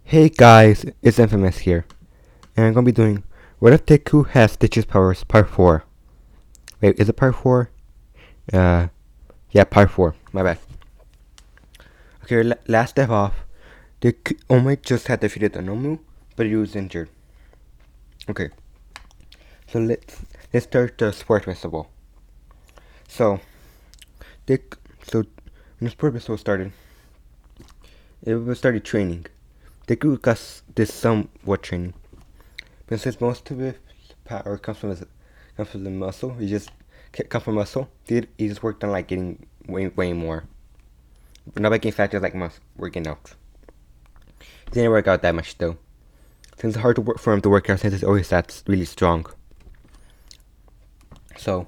Hey guys, it's Infamous here, and I'm gonna be doing What if Deku has Stitch's powers, part 4. Wait, is it part 4? Yeah, part 4, my bad. Okay, last step off, Deku just had defeated the Nomu, but he was injured. Okay, so let's start the sport festival. So, so when the sport festival started, it started training. Deku got this somewhat training, but since most of his power comes from the muscle, he just come from muscle. He just worked on like getting way more. But not making fat, just like working out. He didn't work out that much though. Since it's hard to work for him to work out since he's always that really strong. So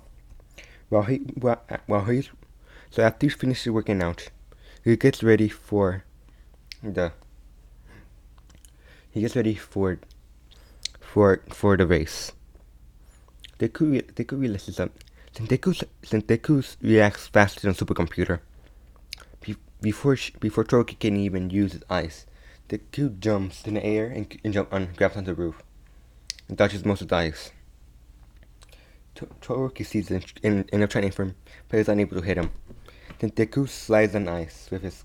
while he's so after he finishes working out, he gets ready for the the race. Deku realizes that since Deku reacts faster than supercomputer, before Toroki can even use his eyes, Deku jumps in the air and grabs onto the roof and dodges most of the ice. Toroki sees it and ends up trying for him, but is unable to hit him. Then Deku slides on ice with his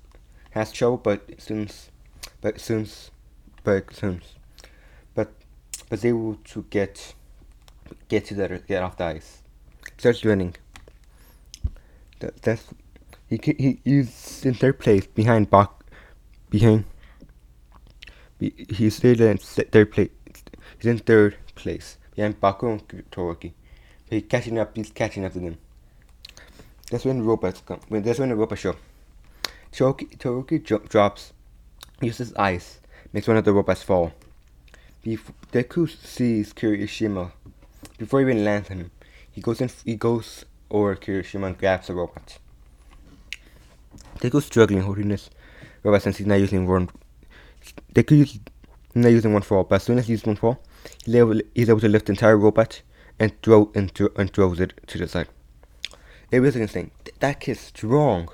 has trouble, but is able to get off the ice. Starts running. He's in third place behind he's still in third place. He's in third place behind Baku and Toroki. He's catching up to them. That's when the robots come. That's when the robots show. Toroki drops, uses ice, makes one of the robots fall. Deku sees Kirishima. Before he even lands on him, he goes over Kirishima and grabs the robot. Deku's struggling holding this robot since he's not using one. Deku's not using one fall, but as soon as he uses one fall, he's able to lift the entire robot and throws it to the side. It was insane. That kid's strong.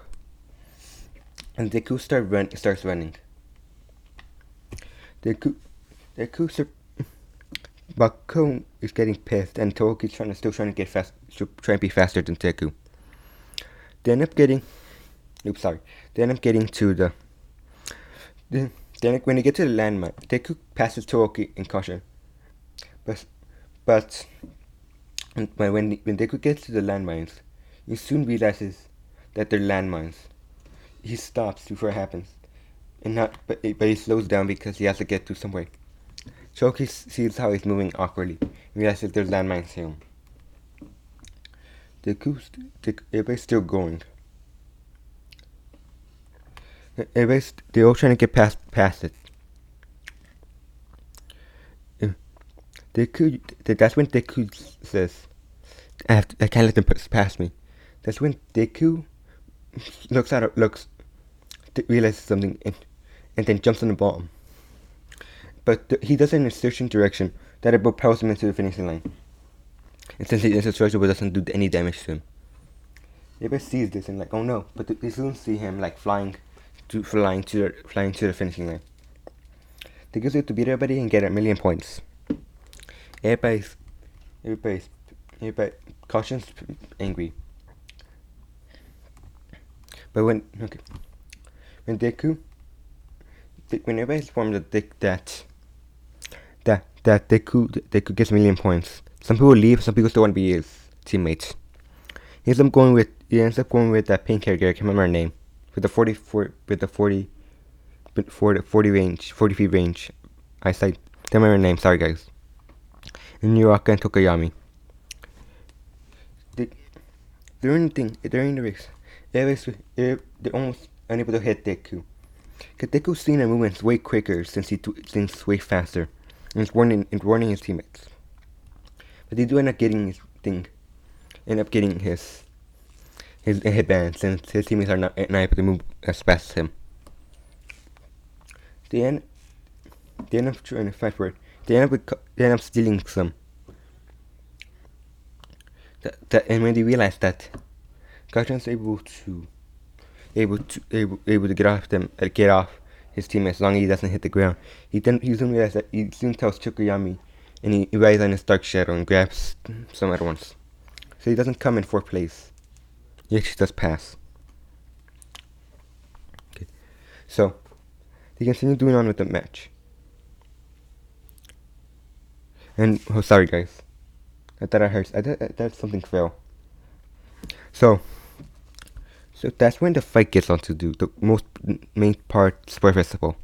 And Deku starts running. Baku is getting pissed, and Toroki's still trying to be faster than Deku. They end up getting. They end up getting to the. Then when they get to the landmine, Deku passes Toroki in caution. But when Deku gets to the landmines, he soon realizes that they're landmines. He stops before it happens, but he slows down because he has to get to somewhere. Toroki sees how he's moving awkwardly and realizes there's landmines here. Everybody's still going. They're all trying to get past it. That's when Deku says, I can't let them pass me. That's when Deku realizes something and then jumps on the bottom. But he does it in a certain direction that it propels him into the finishing line. And since he is indestructible, doesn't do any damage to him. Everybody sees this and like, oh no! But they soon see him like flying to the finishing line. They get to beat everybody and get 1,000,000 points. Everybody cautions angry. But when everybody's informed that Deku gets 1,000,000 points, some people leave, some people still want to be his teammates. He ends up going with that pink hair girl. I can't remember her name. With the 40 feet range eyesight. Can't remember her name. Sorry guys. And Yuraka and Tokoyami. During the race, they're almost unable to hit Deku. Because Deku's seeing their movements way quicker since he thinks way faster. And it's warning his teammates. But they do end up getting his headband since his teammates are not able to move as fast as him. They end up trying to fight for it. They end up stealing some. And when they realize that Gachan's able to get off his team as long as he doesn't hit the ground. He soon realizes that he soon tells Tsukuyomi, and he rides on his dark shadow and grabs some at once. So he doesn't come in 4th place. He actually does pass. Okay. So they continue doing on with the match. And sorry guys, I thought I thought something fell. So that's when the fight gets on to do the most main part. Sport Festival.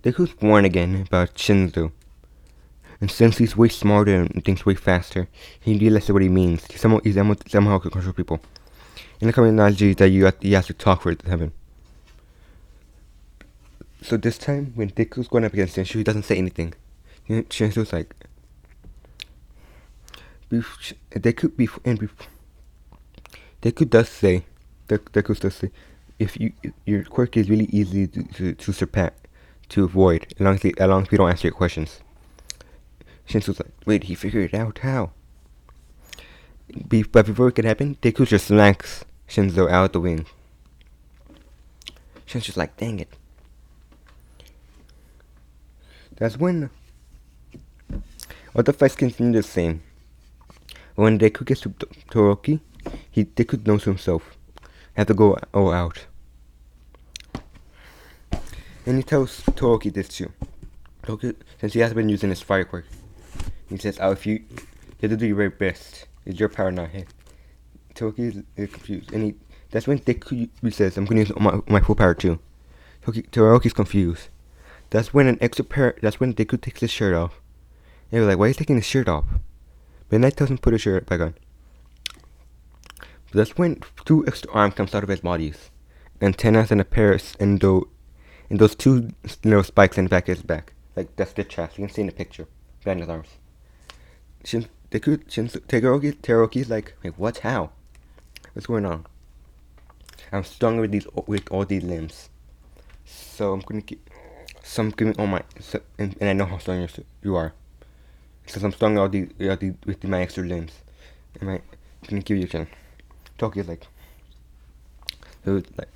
Deku's warned again about Shinzo, and since he's way smarter and thinks way faster, he realizes what he means. He somehow can control people. In the common analogy that you have to talk for it to happen. So this time, when Deku's going up against Shinzo, he doesn't say anything. Shinzo's like, Deku does say, if your quirk is really easy to surpass, to avoid, as long as we don't answer your questions. Shinzo's like, wait, he figured it out, how? But before it could happen, Deku just smacks Shinzo out the wing. Shinzo's like, dang it. That's when all the fights continue the same. When Deku gets to Toroki, Deku knows himself. Have to go all out. And he tells Toroki this too. Toroki, since he hasn't been using his fire quirk, he says, if you have to do your very best. It's your power, not his. Toroki is confused. And that's when Deku says, I'm going to use my full power too. Toroki's confused. That's when Deku takes his shirt off. And he's like, why is he taking his shirt off? But Knight tells him to put his shirt back on. But that's when 2 extra arms comes out of his bodies. Antennas and a pair and those 2 little spikes in the back of his back. Like that's the chest. You can see in the picture. Behind his arms. Toroki's like, wait, what? How? What's going on? I'm strong with all these limbs. So I'm giving all my and I know how strong you are. Since I'm strong with my extra limbs, and I'm gonna give you a chance. Toroki's like,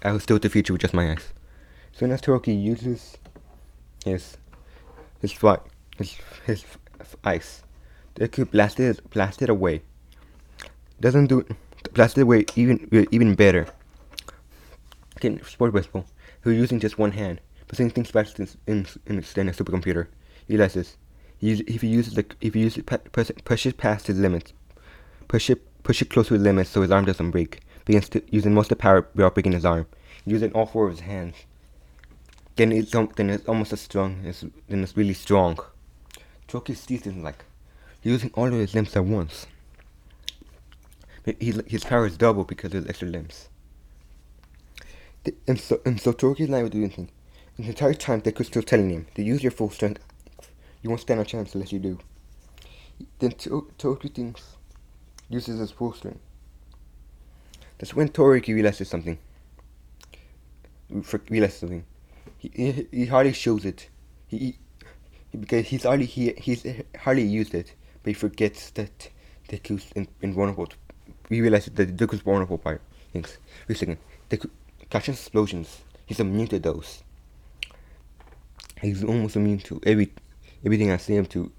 I will still defeat you with just my eyes. So as Toroki uses his ice, Deku blasted away. Blasted away even better. Okay, Sport Whistle, who's using just one hand, but seeing things faster in a supercomputer, he realizes if he pushes past his limits, push it close to his limits so his arm doesn't break. Begins using most of the power without breaking his arm, using all 4 of his hands. Then it's almost as strong then it's really strong. Toroki sees him like using all of his limbs at once. But his power is double because of his extra limbs. And so Toroki's not doing anything. And the entire time Deku's still telling him to use your full strength. You won't stand a chance unless you do. Then Toroki uses his full strength. That's when Toroki realizes something. He hardly shows it. Because he's hardly used it, but he forgets that Deku's invulnerable. We realize that Deku's vulnerable by things. Wait a second. Deku catching explosions. He's immune to those. He's almost immune to everything I see him to.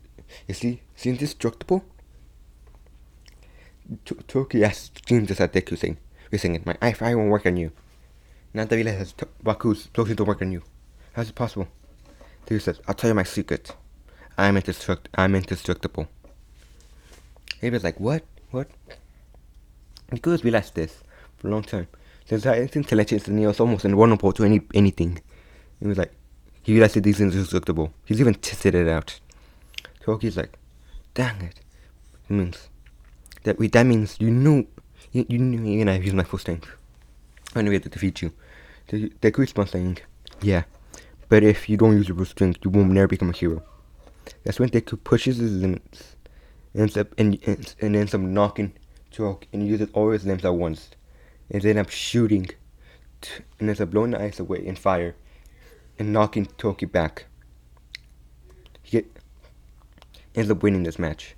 Is he indestructible? Toroki screams at Deku saying, wait a second, my eye won't work on you. Now that he realizes Baku's explosions don't work on you. How's it possible? Deku says, I'll tell you my secret. I'm indestructible. Everybody's like, what? Deku has realized this for a long time. Since intelligence is almost invulnerable to anything. He was like, he realized that he's indestructible. He's even tested it out. Toroki's like, dang it. That means you knew you're gonna use my full strength. I'm gonna be able to defeat you. Deku responds saying, yeah, but if you don't use your full strength, you will never become a hero. That's when Deku pushes his limits, ends up knocking Toroki and uses all his limbs at once. And ends up shooting, and ends up blowing the ice away in fire, and knocking Toroki back. He ends up winning this match.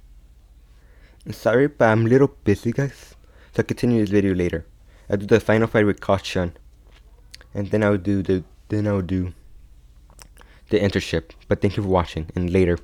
I'm sorry, but I'm a little busy, guys, so I'll continue this video later. I'll do the final fight with Kachan. and then I would do the internship. But thank you for watching, and later.